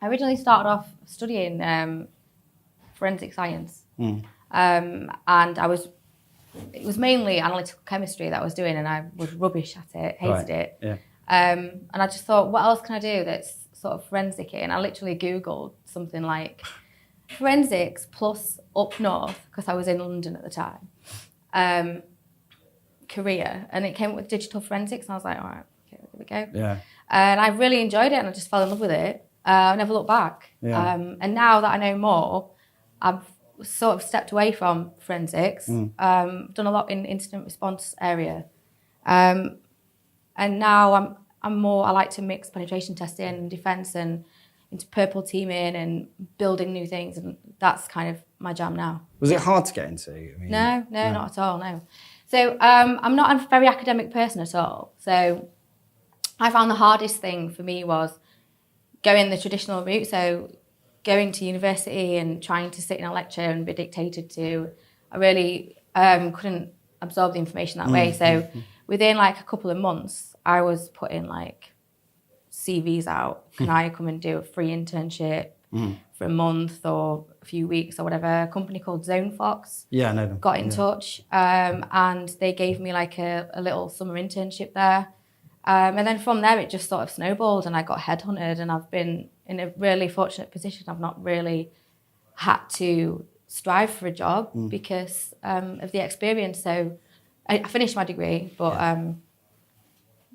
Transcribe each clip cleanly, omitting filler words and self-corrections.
I originally started off studying forensic science. And it was mainly analytical chemistry that I was doing, and I was rubbish at it, hated it. Yeah. And I just thought, what else can I do that's sort of forensic? And I literally Googled something like forensics plus up north, because I was in London at the time, career, and it came up with digital forensics, and I was like, all right, okay, there we go. Yeah. And I really enjoyed it, and I just fell in love with it. I never looked back. Yeah. And now that I know more, I've sort of stepped away from forensics, done a lot in incident response area. And now I'm more, I like to mix penetration testing and defense and into purple teaming and building new things. And that's kind of my jam now. Was it hard to get into? I mean, No, not at all, no. So I'm not a very academic person at all. So I found the hardest thing for me was going the traditional route. So going to university and trying to sit in a lecture and be dictated to, I really couldn't absorb the information that way. So within like a couple of months, I was putting like CVs out. Can I come and do a free internship for a month or a few weeks or whatever? A company called Zone Fox Yeah, I know them. got in touch, and they gave me like a little summer internship there. And then from there, it just sort of snowballed, and I got headhunted, and I've been in a really fortunate position. I've not really had to strive for a job because of the experience. So I finished my degree, but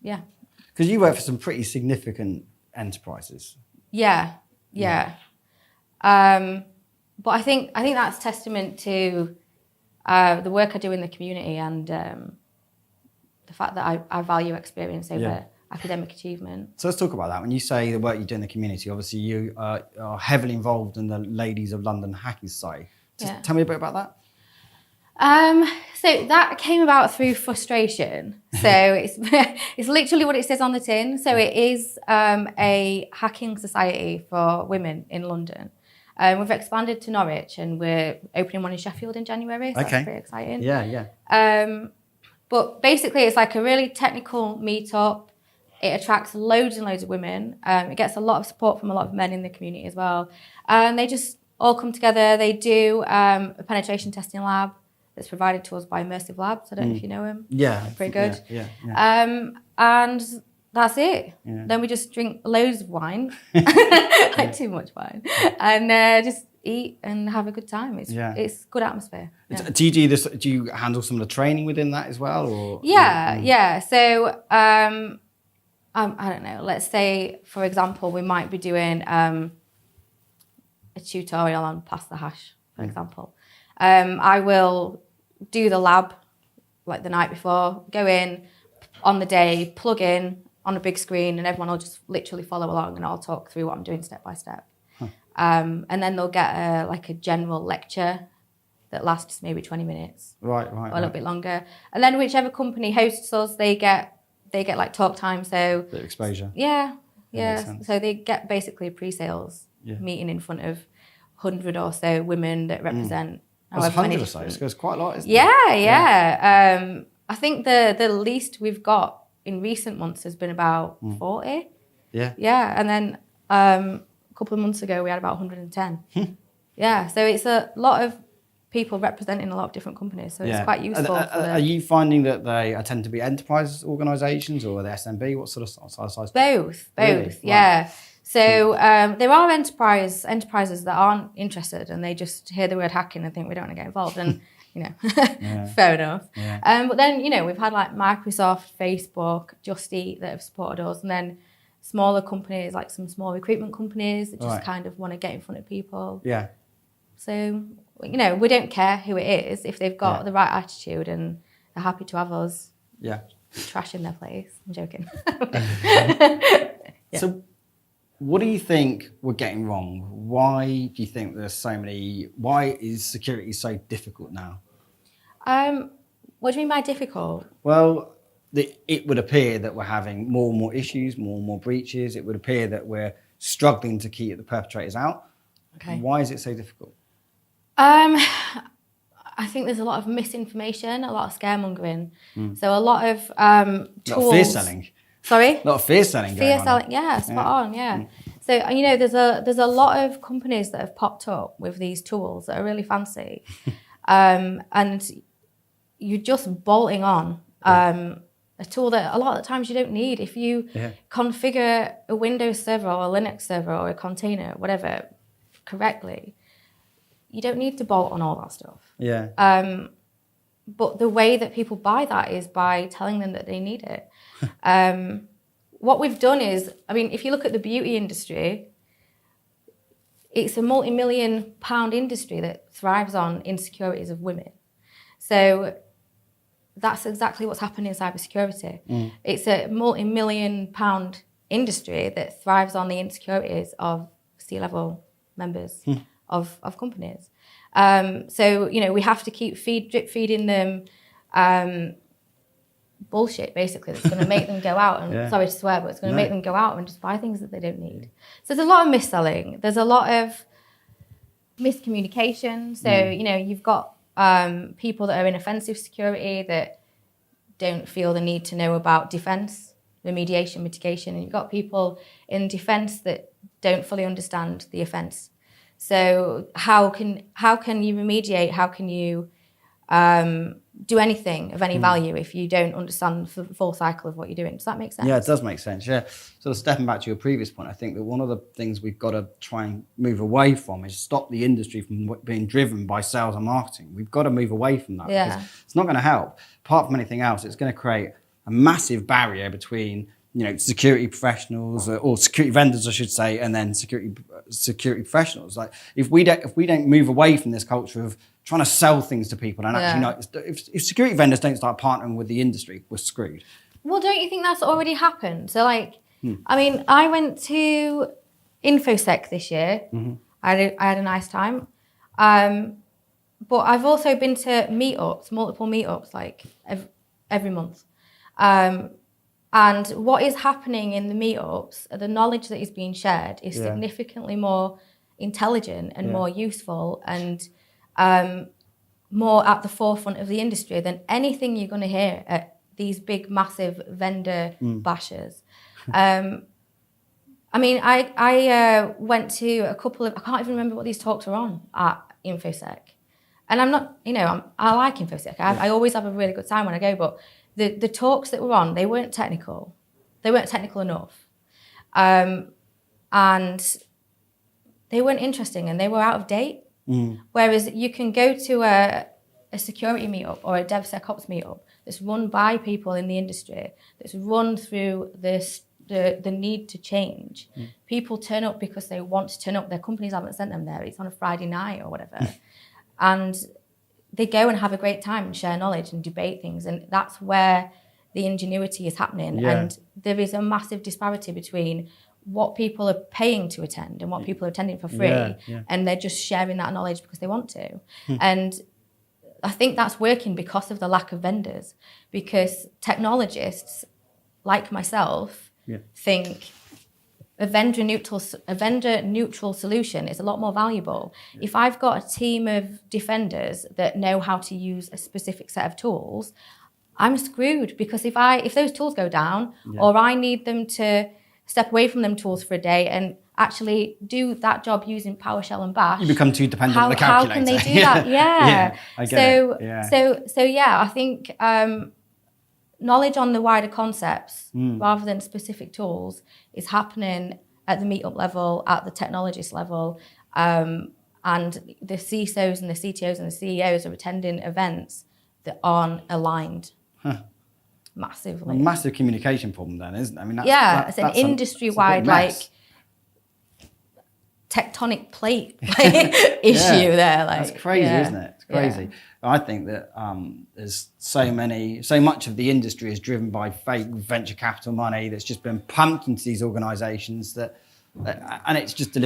yeah. Because you work for some pretty significant enterprises. Yeah. But I think that's testament to the work I do in the community and the fact that I value experience over academic achievement. So let's talk about that. When you say the work you do in the community, obviously you are heavily involved in the Ladies of London Hacking Society. Just tell me a bit about that. So that came about through frustration. So it's literally what it says on the tin. So it is a hacking society for women in London. We've expanded to Norwich, and we're opening one in Sheffield in January. So that's pretty exciting. Yeah. But basically, it's like a really technical meetup. It attracts loads and loads of women. It gets a lot of support from a lot of men in the community as well. And they just all come together. They do a penetration testing lab that's provided to us by Immersive Labs. I don't know if you know them. Yeah. They're pretty good. Yeah. And that's it. Yeah. Then we just drink loads of wine, like too much wine, and just eat and have a good time. It's good atmosphere. Yeah. Do you do this? Do you handle some of the training within that as well? Or Yeah. So I don't know. Let's say, for example, we might be doing a tutorial on pass the hash, for example. I will do the lab like the night before, go in on the day, plug in on a big screen, and everyone will just literally follow along, and I'll talk through what I'm doing step by step. And then they'll get a general lecture that lasts maybe 20 minutes. Right. Or a little bit longer. And then whichever company hosts us, they get like talk time. So bit of exposure. Yeah. So they get basically a pre-sales meeting in front of 100 or so women that represent. That's 100 or so. It goes quite a lot, isn't it? Yeah. I think the least we've got in recent months has been about 40. Yeah. Yeah, and then a couple of months ago we had about 110. Yeah, so it's a lot of people representing a lot of different companies, so it's quite useful. Are you finding that they tend to be enterprise organisations, or are they SMB? What sort of size? Both, really? Yeah. Right. So there are enterprises that aren't interested, and they just hear the word hacking and think we don't want to get involved, and fair enough. Yeah. But then we've had like Microsoft, Facebook, Just Eat that have supported us, and then smaller companies like some small recruitment companies that just kind of want to get in front of people. Yeah. So we don't care who it is if they've got the right attitude and they're happy to have us. Yeah. Trash in their place. I'm joking. So, what do you think we're getting wrong? Why do you think there's so many? Why is security so difficult now? What do you mean by difficult? Well, it would appear that we're having more and more issues, more and more breaches. It would appear that we're struggling to keep the perpetrators out. Okay. Why is it so difficult? I think there's a lot of misinformation, a lot of scaremongering. So a lot of tools. A lot of fear selling. Sorry? A lot of fear selling going on. Yeah, spot on, yeah. So, there's a lot of companies that have popped up with these tools that are really fancy. And you're just bolting on a tool that a lot of the times you don't need. If you configure a Windows server or a Linux server or a container, whatever, correctly, you don't need to bolt on all that stuff. Yeah. But the way that people buy that is by telling them that they need it. What we've done is, if you look at the beauty industry, it's a multi-million-pound industry that thrives on insecurities of women. So that's exactly what's happening in cybersecurity. It's a multi-million-pound industry that thrives on the insecurities of C-level members of companies. So, we have to keep drip feeding them bullshit, basically, that's going to make them go out and, sorry to swear, but it's going to make them go out and just buy things that they don't need. So there's a lot of mis-selling. There's a lot of miscommunication. So, you've got people that are in offensive security that don't feel the need to know about defense, remediation, mitigation. And you've got people in defense that don't fully understand the offense. So how can you remediate? How can you do anything of any value if you don't understand the full cycle of what you're doing? Does that make sense? Yeah, it does make sense. Yeah. Sort of stepping back to your previous point, I think that one of the things we've got to try and move away from is stop the industry from being driven by sales and marketing. We've got to move away from that because it's not going to help. Apart from anything else, it's going to create a massive barrier between security professionals or security vendors, I should say, and then security professionals. Like if we don't move away from this culture of trying to sell things to people and actually if security vendors don't start partnering with the industry, we're screwed. Well, don't you think that's already happened? So I went to InfoSec this year. I had a nice time. But I've also been to multiple meetups, every month. And what is happening in the meetups, the knowledge that is being shared is significantly more intelligent and more useful and more at the forefront of the industry than anything you're going to hear at these big, massive vendor bashers. I went to a couple of, I can't even remember what these talks were on at InfoSec. And I'm not, I like InfoSec. I always have a really good time when I go, but the talks that were on, they weren't technical. They weren't technical enough. And they weren't interesting and they were out of date. Whereas you can go to a security meetup or a DevSecOps meetup that's run by people in the industry, that's run through the need to change. People turn up because they want to turn up. Their companies haven't sent them there. It's on a Friday night or whatever. And they go and have a great time and share knowledge and debate things. And that's where the ingenuity is happening. And there is a massive disparity between what people are paying to attend and what people are attending for free. And they're just sharing that knowledge because they want to. And I think that's working because of the lack of vendors. Because technologists, like myself, think a vendor neutral solution is a lot more valuable. If I've got a team of defenders that know how to use a specific set of tools, I'm screwed because if those tools go down or I need them to step away from them tools for a day and actually do that job using PowerShell and Bash, you become too dependent on the calculator. How can they do that? I get it. So I think knowledge on the wider concepts rather than specific tools is happening at the meetup level, at the technologist level, and the CISOs and the CTOs and the CEOs are attending events that aren't aligned massively. A massive communication problem then, isn't it? It's an industry-wide tectonic plate issue there. That's crazy, isn't it? It's crazy. Yeah. I think that there's so much of the industry is driven by fake venture capital money that's just been pumped into these organizations and it's just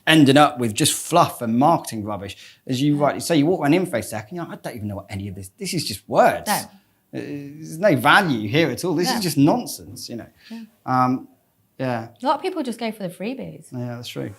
ending up with just fluff and marketing rubbish. As you rightly say, you walk around InfoSec and I don't even know what any of this is just words. No. There's no value here at all. This is just nonsense, Yeah. A lot of people just go for the freebies. Yeah, that's true.